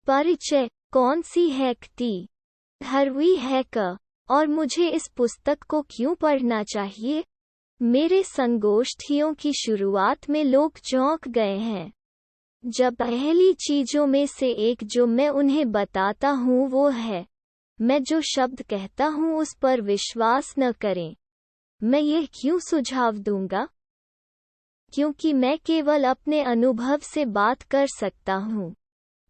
परिचय, कौन सी हैकती हरवी हैकर, और मुझे इस पुस्तक को क्यों पढ़ना चाहिए? मेरे संगोष्ठियों की शुरुआत में लोग चौंक गए हैं जब पहली चीजों में से एक जो मैं उन्हें बताता हूँ वो है, मैं जो शब्द कहता हूँ उस पर विश्वास न करें। मैं यह क्यों सुझाव दूंगा? क्योंकि मैं केवल अपने अनुभव से बात कर सकता हूँ।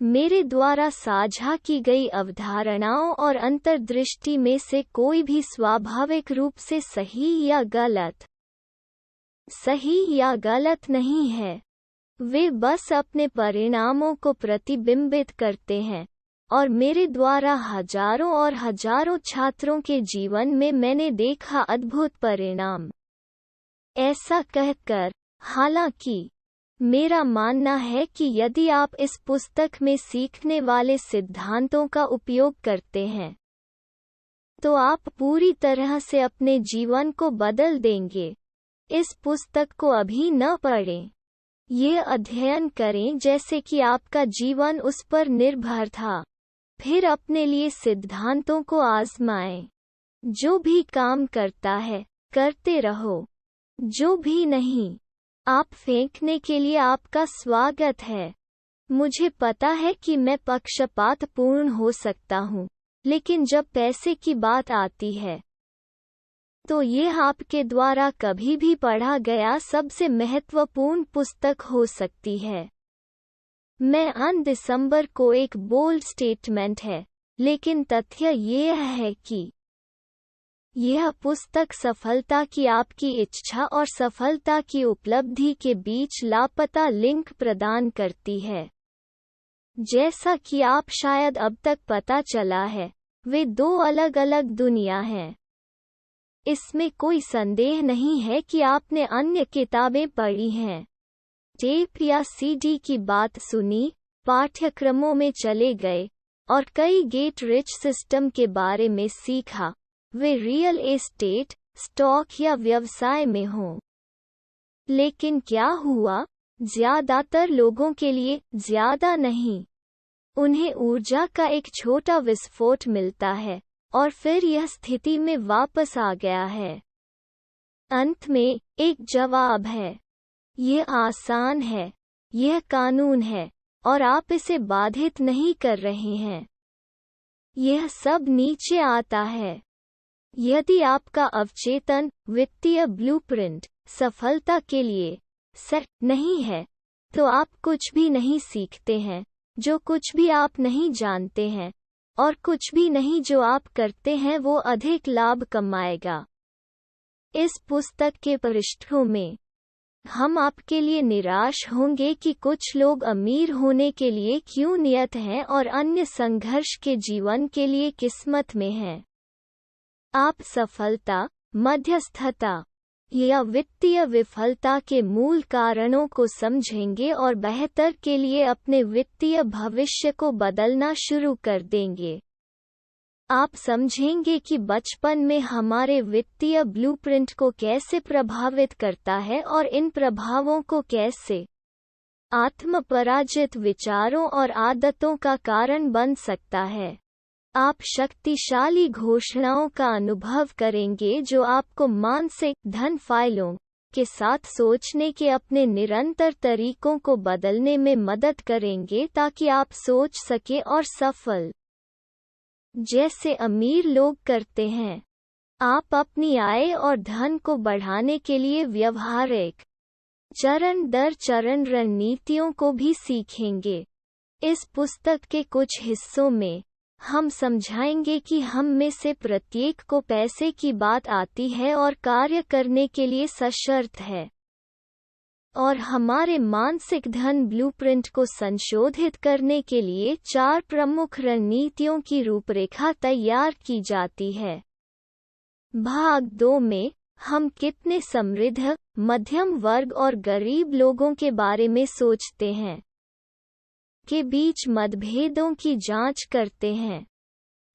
मेरे द्वारा साझा की गई अवधारणाओं और अंतर्दृष्टि में से कोई भी स्वाभाविक रूप से सही या गलत नहीं है। वे बस अपने परिणामों को प्रतिबिंबित करते हैं, और मेरे द्वारा हजारों और हजारों छात्रों के जीवन में मैंने देखा अद्भुत परिणाम। ऐसा कहकर, हालांकि मेरा मानना है कि यदि आप इस पुस्तक में सीखने वाले सिद्धांतों का उपयोग करते हैं, तो आप पूरी तरह से अपने जीवन को बदल देंगे। इस पुस्तक को अभी न पढ़ें। ये अध्ययन करें जैसे कि आपका जीवन उस पर निर्भर था। फिर अपने लिए सिद्धांतों को आजमाएं। जो भी काम करता है, करते रहो। जो भी नहीं, आप फेंकने के लिए आपका स्वागत है। मुझे पता है कि मैं पक्षपातपूर्ण हो सकता हूँ, लेकिन जब पैसे की बात आती है, तो यह आपके द्वारा कभी भी पढ़ा गया सबसे महत्वपूर्ण पुस्तक हो सकती है। मैं दिसंबर को एक बोल्ड स्टेटमेंट है, लेकिन तथ्य यह है कि यह पुस्तक सफलता की आपकी इच्छा और सफलता की उपलब्धि के बीच लापता लिंक प्रदान करती है। जैसा कि आप शायद अब तक पता चला है, वे दो अलग अलग दुनिया हैं। इसमें कोई संदेह नहीं है कि आपने अन्य किताबें पढ़ी हैं, टेप या सीडी की बात सुनी, पाठ्यक्रमों में चले गए, और कई गेट रिच सिस्टम के बारे में सीखा, वे रियल एस्टेट, स्टॉक या व्यवसाय में हों। लेकिन क्या हुआ? ज्यादातर लोगों के लिए, ज्यादा नहीं, उन्हें ऊर्जा का एक छोटा विस्फोट मिलता है, और फिर यह स्थिति में वापस आ गया है। अंत में, एक जवाब है। यह आसान है, यह कानून है, और आप इसे बाधित नहीं कर रहे हैं। यह सब नीचे आता है। यदि आपका अवचेतन वित्तीय ब्लूप्रिंट सफलता के लिए सेट नहीं है, तो आप कुछ भी नहीं सीखते हैं, जो कुछ भी आप नहीं जानते हैं, और कुछ भी नहीं जो आप करते हैं वो अधिक लाभ कमाएगा। इस पुस्तक के पृष्ठों में हम आपके लिए निराश होंगे कि कुछ लोग अमीर होने के लिए क्यों नियत हैं और अन्य संघर्ष के जीवन के लिए किस्मत में हैं। आप सफलता, मध्यस्थता या वित्तीय विफलता के मूल कारणों को समझेंगे और बेहतर के लिए अपने वित्तीय भविष्य को बदलना शुरू कर देंगे। आप समझेंगे कि बचपन में हमारे वित्तीय ब्लूप्रिंट को कैसे प्रभावित करता है और इन प्रभावों को कैसे आत्मपराजित विचारों और आदतों का कारण बन सकता है। आप शक्तिशाली घोषणाओं का अनुभव करेंगे जो आपको मानसिक धन फाइलों के साथ सोचने के अपने निरंतर तरीकों को बदलने में मदद करेंगे ताकि आप सोच सके और सफल जैसे अमीर लोग करते हैं। आप अपनी आय और धन को बढ़ाने के लिए व्यवहारिक चरण दर चरण रणनीतियों को भी सीखेंगे। इस पुस्तक के कुछ हिस्सों में हम समझाएंगे कि हम में से प्रत्येक को पैसे की बात आती है और कार्य करने के लिए सशर्त है, और हमारे मानसिक धन ब्लूप्रिंट को संशोधित करने के लिए 4 प्रमुख रणनीतियों की रूपरेखा तैयार की जाती है। भाग 2 में हम कितने समृद्ध, मध्यम वर्ग और गरीब लोगों के बारे में सोचते हैं के बीच मतभेदों की जांच करते हैं,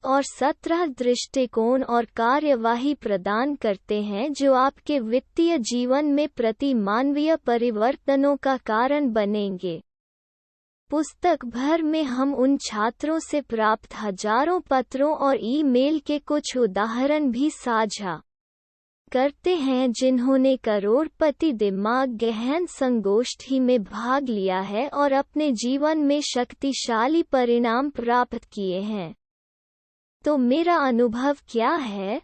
और 17 दृष्टिकोण और कार्यवाही प्रदान करते हैं जो आपके वित्तीय जीवन में प्रति मानवीय परिवर्तनों का कारण बनेंगे। पुस्तक भर में हम उन छात्रों से प्राप्त हजारों पत्रों और ईमेल के कुछ उदाहरण भी साझा करते हैं जिन्होंने करोड़पति दिमाग गहन संगोष्ठी में भाग लिया है और अपने जीवन में शक्तिशाली परिणाम प्राप्त किए हैं। तो मेरा अनुभव क्या है?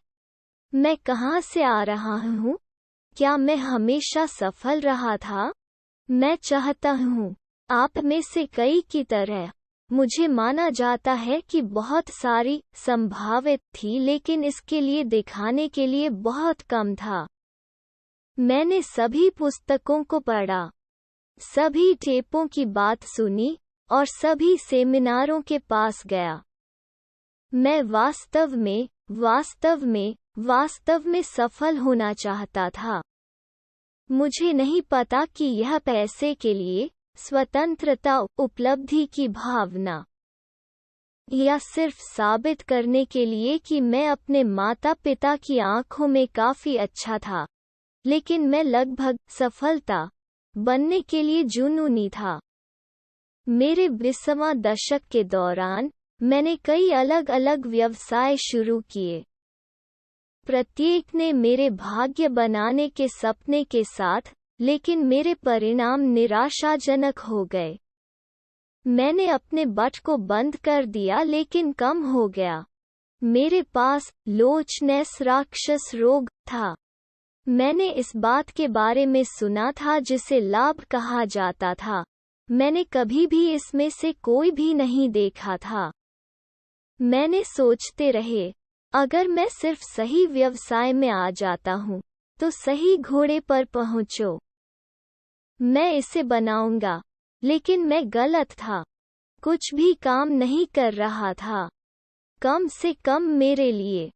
मैं कहाँ से आ रहा हूँ? क्या मैं हमेशा सफल रहा था? मैं चाहता हूँ आप में से कई की तरह मुझे माना जाता है कि बहुत सारी संभावित थी, लेकिन इसके लिए दिखाने के लिए बहुत कम था। मैंने सभी पुस्तकों को पढ़ा, सभी टेपों की बात सुनी और सभी सेमिनारों के पास गया। मैं वास्तव में सफल होना चाहता था। मुझे नहीं पता कि यह पैसे के लिए, स्वतंत्रता, उपलब्धि की भावना, या सिर्फ साबित करने के लिए कि मैं अपने माता पिता की आंखों में काफी अच्छा था, लेकिन मैं लगभग सफलता बनने के लिए जुनूनी था। मेरे 20वां दशक के दौरान मैंने कई अलग अलग व्यवसाय शुरू किए। प्रत्येक ने मेरे भाग्य बनाने के सपने के साथ, लेकिन मेरे परिणाम निराशाजनक हो गए। मैंने अपने बट को बंद कर दिया लेकिन कम हो गया। मेरे पास लोचनेस राक्षस रोग था। मैंने इस बात के बारे में सुना था जिसे लाभ कहा जाता था। मैंने कभी भी इसमें से कोई भी नहीं देखा था। मैंने सोचते रहे, अगर मैं सिर्फ सही व्यवसाय में आ जाता हूँ तो सही घोड़े पर पहुँचो, मैं इसे बनाऊंगा। लेकिन मैं गलत था। कुछ भी काम नहीं कर रहा था, कम से कम मेरे लिए।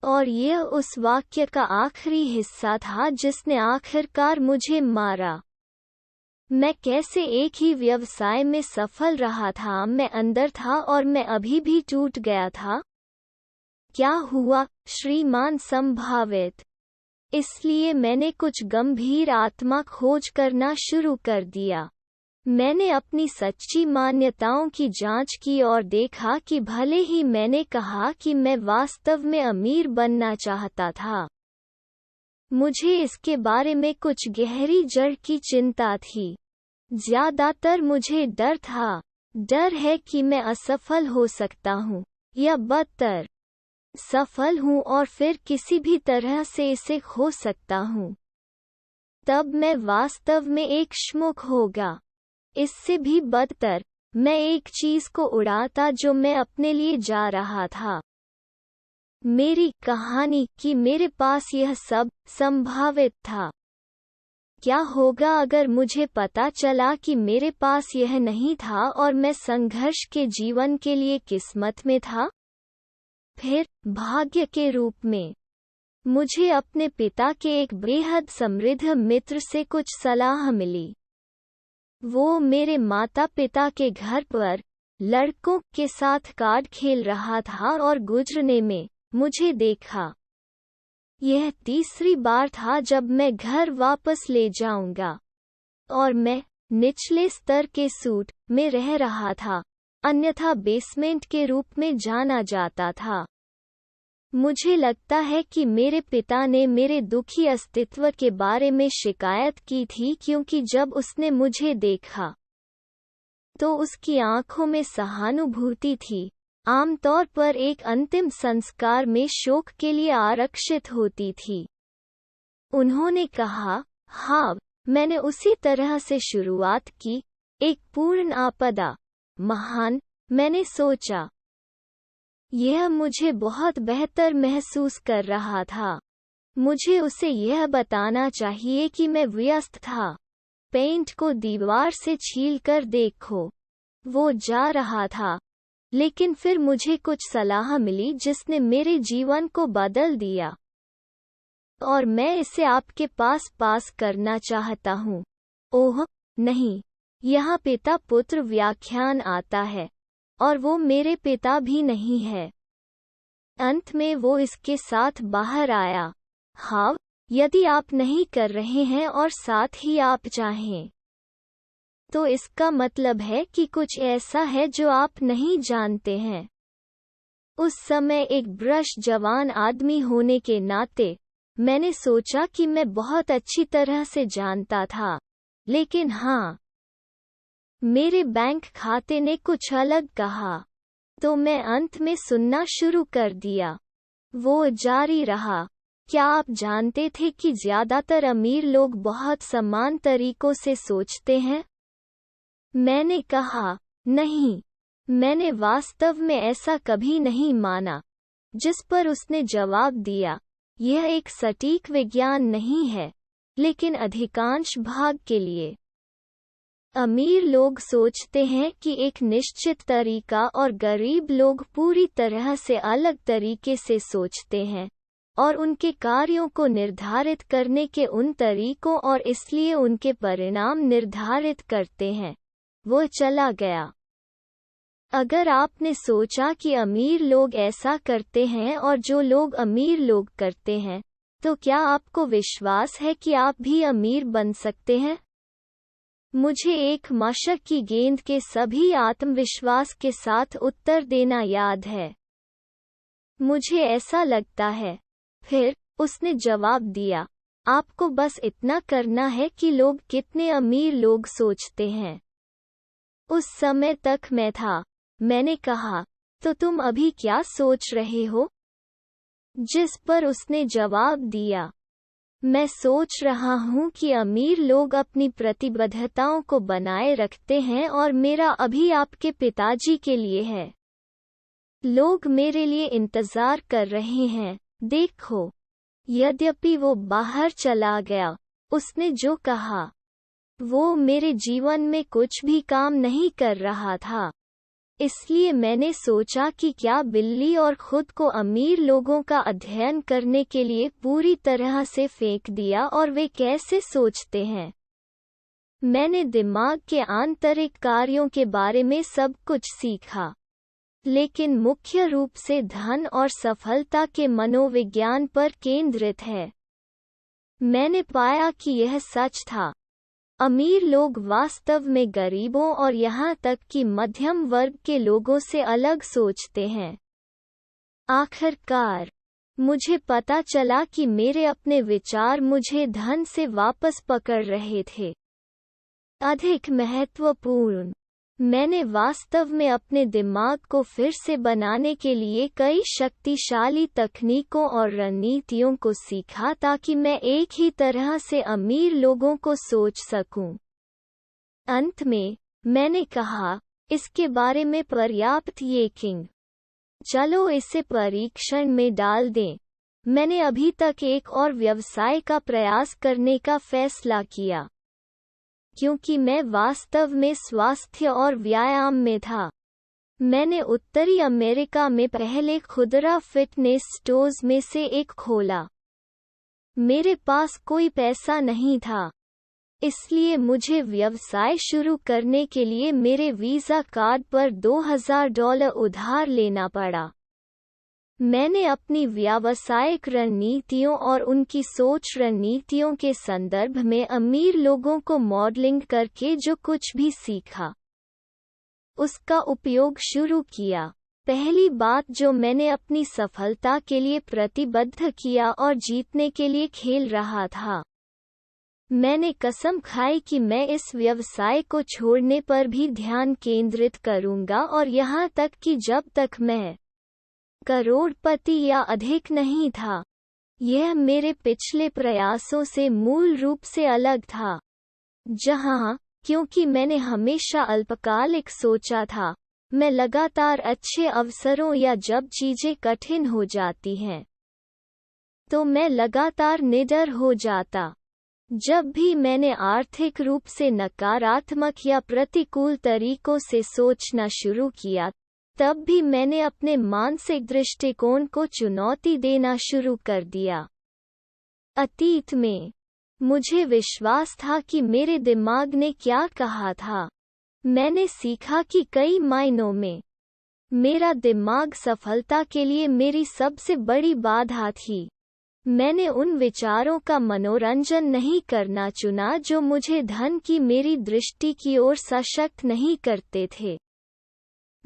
और यह उस वाक्य का आखिरी हिस्सा था जिसने आखिरकार मुझे मारा। मैं कैसे एक ही व्यवसाय में सफल रहा था? मैं अंदर था और मैं अभी भी टूट गया था। क्या हुआ, श्रीमान संभावित? इसलिए मैंने कुछ गंभीर आत्मा खोज करना शुरू कर दिया। मैंने अपनी सच्ची मान्यताओं की जांच की और देखा कि भले ही मैंने कहा कि मैं वास्तव में अमीर बनना चाहता था, मुझे इसके बारे में कुछ गहरी जड़ की चिंता थी। ज्यादातर मुझे डर था। डर है कि मैं असफल हो सकता हूँ, या बदतर, सफल हूँ और फिर किसी भी तरह से इसे खो सकता हूँ। तब मैं वास्तव में एक श्मुक होगा। इससे भी बदतर, मैं एक चीज को उड़ाता जो मैं अपने लिए जा रहा था। मेरी कहानी कि मेरे पास यह सब संभावित था। क्या होगा अगर मुझे पता चला कि मेरे पास यह नहीं था और मैं संघर्ष के जीवन के लिए किस्मत में था? फिर भाग्य के रूप में मुझे अपने पिता के एक बेहद समृद्ध मित्र से कुछ सलाह मिली। वो मेरे माता पिता के घर पर लड़कों के साथ कार्ड खेल रहा था और गुजरने में मुझे देखा। यह तीसरी बार था जब मैं घर वापस ले जाऊंगा, और मैं निचले स्तर के सूट में रह रहा था, अन्यथा बेसमेंट के रूप में जाना जाता था। मुझे लगता है कि मेरे पिता ने मेरे दुखी अस्तित्व के बारे में शिकायत की थी, क्योंकि जब उसने मुझे देखा तो उसकी आंखों में सहानुभूति थी, आमतौर पर एक अंतिम संस्कार में शोक के लिए आरक्षित होती थी। उन्होंने कहा, हाँ, मैंने उसी तरह से शुरुआत की, एक पूर्ण आपदा, महान। मैंने सोचा, यह मुझे बहुत बेहतर महसूस कर रहा था। मुझे उसे यह बताना चाहिए कि मैं व्यस्त था। पेंट को दीवार से छीलकर देखो। वो जा रहा था, लेकिन फिर मुझे कुछ सलाह मिली जिसने मेरे जीवन को बदल दिया, और मैं इसे आपके पास करना चाहता हूँ। ओह नहीं, यहाँ पिता पुत्र व्याख्यान आता है, और वो मेरे पिता भी नहीं है। अंत में वो इसके साथ बाहर आया। हाँ, यदि आप नहीं कर रहे हैं और साथ ही आप चाहें तो इसका मतलब है कि कुछ ऐसा है जो आप नहीं जानते हैं। उस समय एक ब्रश जवान आदमी होने के नाते मैंने सोचा कि मैं बहुत अच्छी तरह से जानता था, लेकिन हाँ, मेरे बैंक खाते ने कुछ अलग कहा। तो मैं अंत में सुनना शुरू कर दिया। वो जारी रहा, क्या आप जानते थे कि ज्यादातर अमीर लोग बहुत समान तरीकों से सोचते हैं? मैंने कहा, नहीं, मैंने वास्तव में ऐसा कभी नहीं माना। जिस पर उसने जवाब दिया, यह एक सटीक विज्ञान नहीं है, लेकिन अधिकांश भाग के लिए अमीर लोग सोचते हैं कि एक निश्चित तरीका और गरीब लोग पूरी तरह से अलग तरीके से सोचते हैं, और उनके कार्यों को निर्धारित करने के उन तरीकों और इसलिए उनके परिणाम निर्धारित करते हैं। वो चला गया। अगर आपने सोचा कि अमीर लोग ऐसा करते हैं और जो लोग अमीर लोग करते हैं, तो क्या आपको विश्वास है कि आप भी अमीर बन सकते हैं? मुझे एक मशक की गेंद के सभी आत्मविश्वास के साथ उत्तर देना याद है। मुझे ऐसा लगता है। फिर उसने जवाब दिया, आपको बस इतना करना है कि लोग कितने अमीर लोग सोचते हैं। उस समय तक मैं था। मैंने कहा, तो तुम अभी क्या सोच रहे हो? जिस पर उसने जवाब दिया, मैं सोच रहा हूँ कि अमीर लोग अपनी प्रतिबद्धताओं को बनाए रखते हैं और मेरा अभी आपके पिताजी के लिए है। लोग मेरे लिए इंतजार कर रहे हैं। देखो। यद्यपि वो बाहर चला गया, उसने जो कहा, वो मेरे जीवन में कुछ भी काम नहीं कर रहा था। इसलिए मैंने सोचा कि क्या बिल्ली और खुद को अमीर लोगों का अध्ययन करने के लिए पूरी तरह से फेंक दिया और वे कैसे सोचते हैं। मैंने दिमाग के आंतरिक कार्यों के बारे में सब कुछ सीखा, लेकिन मुख्य रूप से धन और सफलता के मनोविज्ञान पर केंद्रित है। मैंने पाया कि यह सच था। अमीर लोग वास्तव में गरीबों और यहाँ तक कि मध्यम वर्ग के लोगों से अलग सोचते हैं। आखिरकार, मुझे पता चला कि मेरे अपने विचार मुझे धन से वापस पकड़ रहे थे। अधिक महत्वपूर्ण, मैंने वास्तव में अपने दिमाग को फिर से बनाने के लिए कई शक्तिशाली तकनीकों और रणनीतियों को सीखा ताकि मैं एक ही तरह से अमीर लोगों को सोच सकूं। अंत में, मैंने कहा, इसके बारे में पर्याप्त येकिंग। चलो इसे परीक्षण में डाल दें। मैंने अभी तक एक और व्यवसाय का प्रयास करने का फैसला किया, क्योंकि मैं वास्तव में स्वास्थ्य और व्यायाम में था। मैंने उत्तरी अमेरिका में पहले खुदरा फिटनेस स्टोर्स में से एक खोला। मेरे पास कोई पैसा नहीं था, इसलिए मुझे व्यवसाय शुरू करने के लिए मेरे वीज़ा कार्ड पर $2000 उधार लेना पड़ा। मैंने अपनी व्यावसायिक रणनीतियों और उनकी सोच रणनीतियों के संदर्भ में अमीर लोगों को मॉडलिंग करके जो कुछ भी सीखा, उसका उपयोग शुरू किया। पहली बात जो मैंने अपनी सफलता के लिए प्रतिबद्ध किया और जीतने के लिए खेल रहा था, मैंने कसम खाई कि मैं इस व्यवसाय को छोड़ने पर भी ध्यान केंद्रित करूंगा और यहाँ तक कि जब तक मैं करोड़पति या अधिक नहीं था। यह मेरे पिछले प्रयासों से मूल रूप से अलग था, जहां, क्योंकि मैंने हमेशा अल्पकालिक सोचा था, मैं लगातार अच्छे अवसरों या जब चीजें कठिन हो जाती हैं, तो मैं लगातार निडर हो जाता। जब भी मैंने आर्थिक रूप से नकारात्मक या प्रतिकूल तरीकों से सोचना शुरू किया, तब भी मैंने अपने मानसिक दृष्टिकोण को चुनौती देना शुरू कर दिया। अतीत में, मुझे विश्वास था कि मेरे दिमाग ने क्या कहा था। मैंने सीखा कि कई मायनों में, मेरा दिमाग सफलता के लिए मेरी सबसे बड़ी बाधा थी। मैंने उन विचारों का मनोरंजन नहीं करना चुना जो मुझे धन की मेरी दृष्टि की ओर सशक्त नहीं करते थे।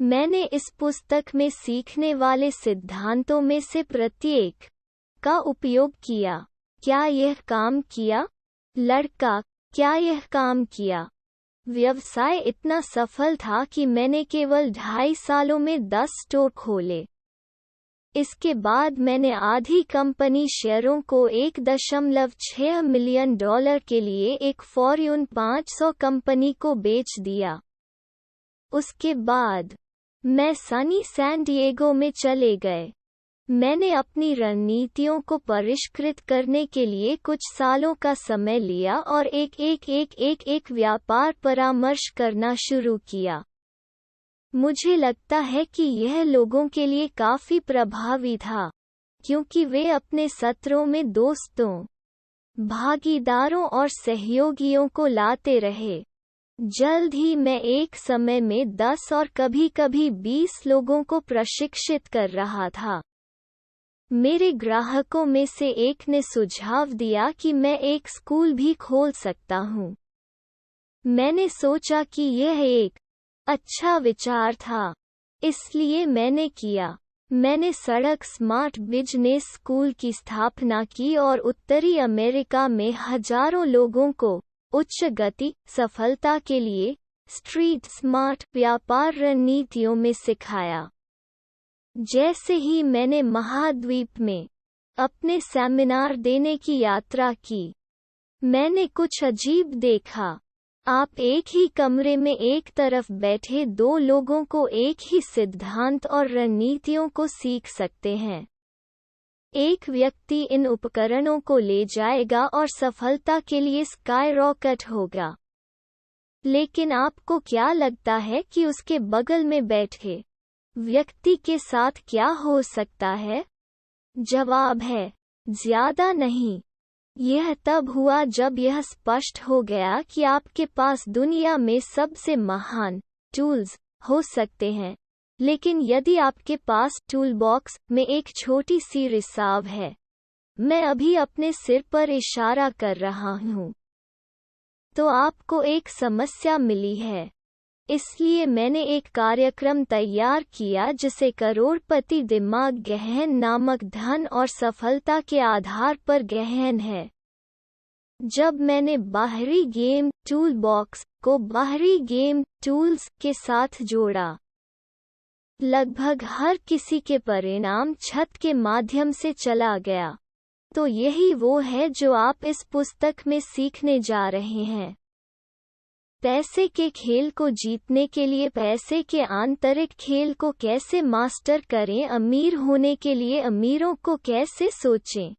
मैंने इस पुस्तक में सीखने वाले सिद्धांतों में से प्रत्येक का उपयोग किया। क्या यह काम किया? लड़का, क्या यह काम किया? व्यवसाय इतना सफल था कि मैंने केवल 2.5 सालों में 10 स्टोर खोले। इसके बाद मैंने आधी कंपनी शेयरों को $1.6 मिलियन के लिए एक फॉर्च्यून 500 कंपनी को बेच दिया। उसके बाद मैं सनी सैन डिएगो में चले गए। मैंने अपनी रणनीतियों को परिष्कृत करने के लिए कुछ सालों का समय लिया और एक व्यापार परामर्श करना शुरू किया। मुझे लगता है कि यह लोगों के लिए काफी प्रभावी था, क्योंकि वे अपने सत्रों में दोस्तों, भागीदारों और सहयोगियों को लाते रहे। जल्द ही मैं एक समय में 10 और कभी-कभी 20 लोगों को प्रशिक्षित कर रहा था। मेरे ग्राहकों में से एक ने सुझाव दिया कि मैं एक स्कूल भी खोल सकता हूँ। मैंने सोचा कि यह एक अच्छा विचार था, इसलिए मैंने किया। मैंने सड़क स्मार्ट बिजनेस स्कूल की स्थापना की और उत्तरी अमेरिका में हजारों लोगों को उच्च गति सफलता के लिए स्ट्रीट स्मार्ट व्यापार रणनीतियों में सिखाया। जैसे ही मैंने महाद्वीप में अपने सेमिनार देने की यात्रा की, मैंने कुछ अजीब देखा। आप एक ही कमरे में एक तरफ बैठे 2 लोगों को एक ही सिद्धांत और रणनीतियों को सीख सकते हैं। एक व्यक्ति इन उपकरणों को ले जाएगा और सफलता के लिए स्काईरॉकेट होगा। लेकिन आपको क्या लगता है कि उसके बगल में बैठे व्यक्ति के साथ क्या हो सकता है? जवाब है, ज्यादा नहीं। यह तब हुआ जब यह स्पष्ट हो गया कि आपके पास दुनिया में सबसे महान टूल्स हो सकते हैं, लेकिन यदि आपके पास टूलबॉक्स में एक छोटी सी रिसाव है। मैं अभी अपने सिर पर इशारा कर रहा हूँ। तो आपको एक समस्या मिली है। इसलिए मैंने एक कार्यक्रम तैयार किया जिसे करोड़पति दिमाग गहन नामक धन और सफलता के आधार पर गहन है। जब मैंने बाहरी गेम टूलबॉक्स को बाहरी गेम टूल्स के साथ जोड़ा, लगभग हर किसी के परिणाम छत के माध्यम से चला गया। तो यही वो है जो आप इस पुस्तक में सीखने जा रहे हैं। पैसे के खेल को जीतने के लिए पैसे के आंतरिक खेल को कैसे मास्टर करें, अमीर होने के लिए अमीरों को कैसे सोचें।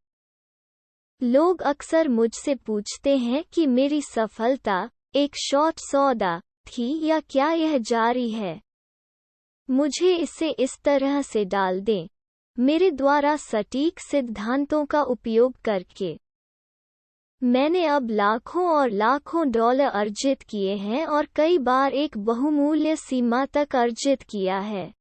लोग अक्सर मुझसे पूछते हैं कि मेरी सफलता एक शॉर्ट सौदा थी या क्या यह जारी है। मुझे इसे इस तरह से डाल दें, मेरे द्वारा सटीक सिद्धांतों का उपयोग करके मैंने अब लाखों और लाखों डॉलर अर्जित किए हैं और कई बार एक बहुमूल्य सीमा तक अर्जित किया है।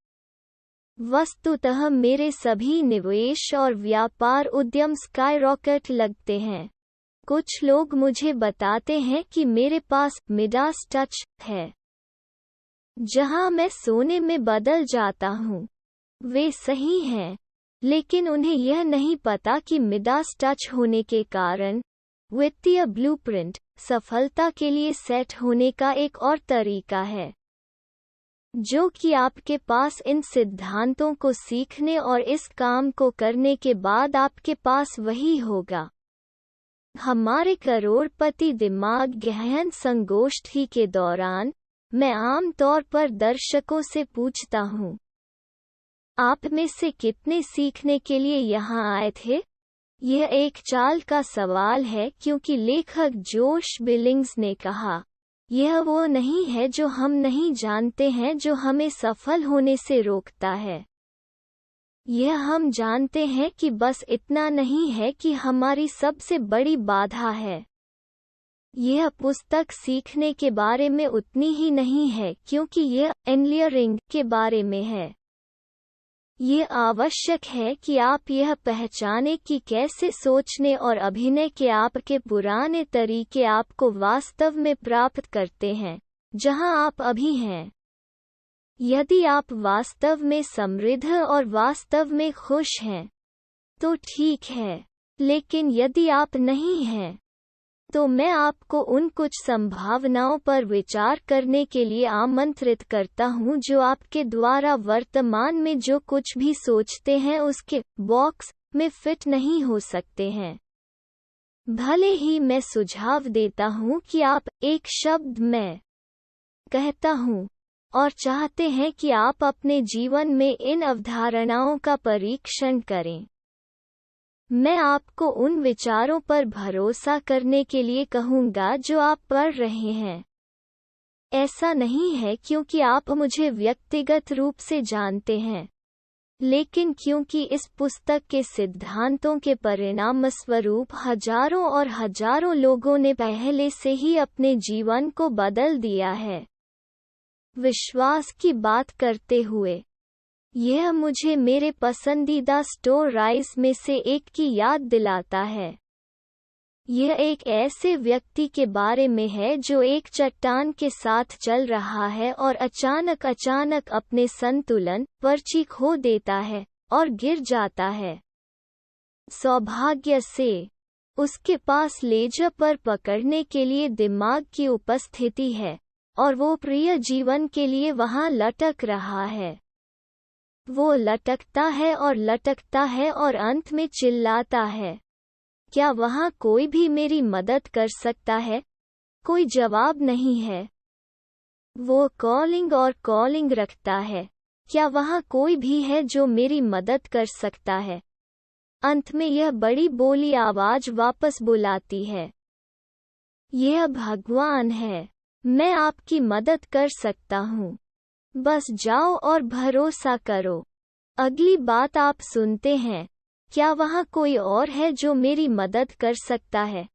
वस्तुतः मेरे सभी निवेश और व्यापार उद्यम स्काईरॉकेट लगते हैं। कुछ लोग मुझे बताते हैं कि मेरे पास मिडास टच है, जहां मैं सोने में बदल जाता हूं। वे सही हैं, लेकिन उन्हें यह नहीं पता कि मिडास टच होने के कारण वित्तीय ब्लूप्रिंट सफलता के लिए सेट होने का एक और तरीका है, जो कि आपके पास इन सिद्धांतों को सीखने और इस काम को करने के बाद आपके पास वही होगा। हमारे करोड़पति दिमाग गहन संगोष्ठी के दौरान मैं आम तौर पर दर्शकों से पूछता हूँ, आप में से कितने सीखने के लिए यहाँ आए थे? यह एक चाल का सवाल है, क्योंकि लेखक जोश बिलिंग्स ने कहा, यह वो नहीं है जो हम नहीं जानते हैं जो हमें सफल होने से रोकता है। यह हम जानते हैं कि बस इतना नहीं है कि हमारी सबसे बड़ी बाधा है। यह पुस्तक सीखने के बारे में उतनी ही नहीं है, क्योंकि यह एनलियरिंग के बारे में है। ये आवश्यक है कि आप यह पहचानें कि कैसे सोचने और अभिनय के आपके पुराने तरीके आपको वास्तव में प्राप्त करते हैं जहां आप अभी हैं। यदि आप वास्तव में समृद्ध और वास्तव में खुश हैं तो ठीक है, लेकिन यदि आप नहीं हैं तो मैं आपको उन कुछ संभावनाओं पर विचार करने के लिए आमंत्रित करता हूं जो आपके द्वारा वर्तमान में जो कुछ भी सोचते हैं उसके बॉक्स में फिट नहीं हो सकते हैं। भले ही मैं सुझाव देता हूं कि आप एक शब्द मैं कहता हूं और चाहते हैं कि आप अपने जीवन में इन अवधारणाओं का परीक्षण करें। मैं आपको उन विचारों पर भरोसा करने के लिए कहूँगा जो आप पढ़ रहे हैं। ऐसा नहीं है क्योंकि आप मुझे व्यक्तिगत रूप से जानते हैं, लेकिन क्योंकि इस पुस्तक के सिद्धांतों के परिणामस्वरूप हजारों और हजारों लोगों ने पहले से ही अपने जीवन को बदल दिया है। विश्वास की बात करते हुए, यह मुझे मेरे पसंदीदा स्टोरीज में से एक की याद दिलाता है। यह एक ऐसे व्यक्ति के बारे में है जो एक चट्टान के साथ चल रहा है और अचानक अपने संतुलन पर खो देता है और गिर जाता है। सौभाग्य से उसके पास लेजर पर पकड़ने के लिए दिमाग की उपस्थिति है और वो प्रिय जीवन के लिए वहां लटक रहा है। वो लटकता है और अंत में चिल्लाता है, क्या वहाँ कोई भी मेरी मदद कर सकता है? कोई जवाब नहीं है। वो कॉलिंग रखता है, क्या वहाँ कोई भी है जो मेरी मदद कर सकता है? अंत में यह बड़ी बोली आवाज वापस बुलाती है, यह भगवान है, मैं आपकी मदद कर सकता हूँ, बस जाओ और भरोसा करो। अगली बात आप सुनते हैं, क्या वहाँ कोई और है जो मेरी मदद कर सकता है?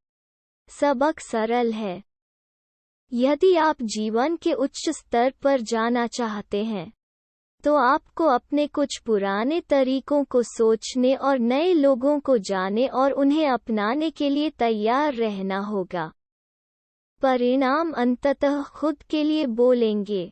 सबक सरल है। यदि आप जीवन के उच्च स्तर पर जाना चाहते हैं तो आपको अपने कुछ पुराने तरीकों को सोचने और नए लोगों को जाने और उन्हें अपनाने के लिए तैयार रहना होगा। परिणाम अंततः खुद के लिए बोलेंगे।